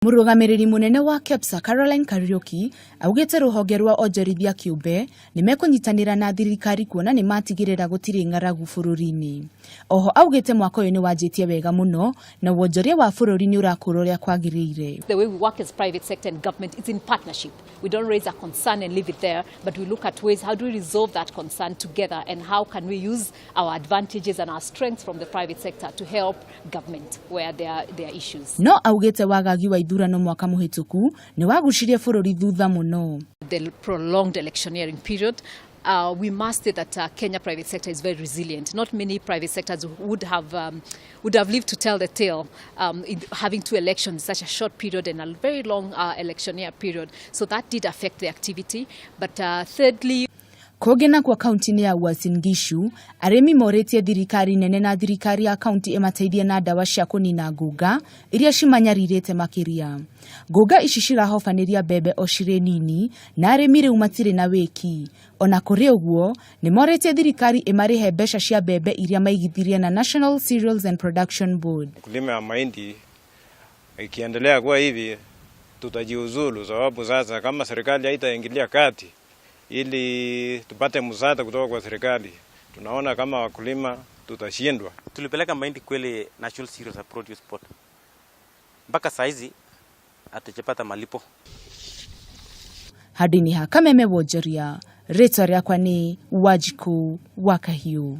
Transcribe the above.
Mũrũgamĩrĩri mũnene wa KEPSA Caroline Kariuki augĩte rũhonge rwa onjorithia kĩũmbe nĩmekũnyitanĩra na thirikari kuona nĩmatigĩrĩra gũtirĩ ng'aragu bũrũri-inĩ. Oho augĩte mwaka ũyũ nĩwanjĩtie wega mũno na wonjoria wa bũrũri nĩũrakũra ũrĩa kwagĩrĩire. The way we work as private sector and government is in partnership. We don't raise a concern and leave it there, but we look at ways how do we resolve that concern together and how can we use our advantages and our strengths from the private sector to help government where there are issues. No augĩte wagagi wa ithurano mwaka mũhĩtũku nĩwagucirie bũrũri thutha mũno. The prolonged electioneering period, we must say that Kenya private sector is very resilient. Not many private sectors would have lived to tell the tale in having two elections in such a short period and a very long electioneer period. So that did affect the activity. But thirdly, kũngĩna kwa kaunti-inĩ ya Uasin Gishu, arĩmi morĩtie thirikari nene na thirikari ya kaunti ĩmateithie na ndawa cia kũnina ngũnga iria cimanyarirĩte makĩria. Ngũnga ici cirahobanĩria mbembe o cirĩ nini na arĩmi rĩu matirĩ na wĩki. Ona kũrĩ ũguo, nĩmorĩtie thirikari ĩmarĩhe mbeca cia mbembe iria maigithirie na National Cereals and Production Board. Ukulima wa mahindi ikiendelea kuwa hivi tutajiuzulu, sababu sasa kama serikali haitaingilia kati ili tupate msaada kutoka kwa serikali, tunaona kama wakulima tutashindwa. Tulipeleka mahindi kweli National Cereals and Produce Board. Mpaka saizi hatujapata malipo. Hadi ni Kameme wonjoria, rĩtwa rĩakwa nĩ Wanjikũ wa Kahiũ.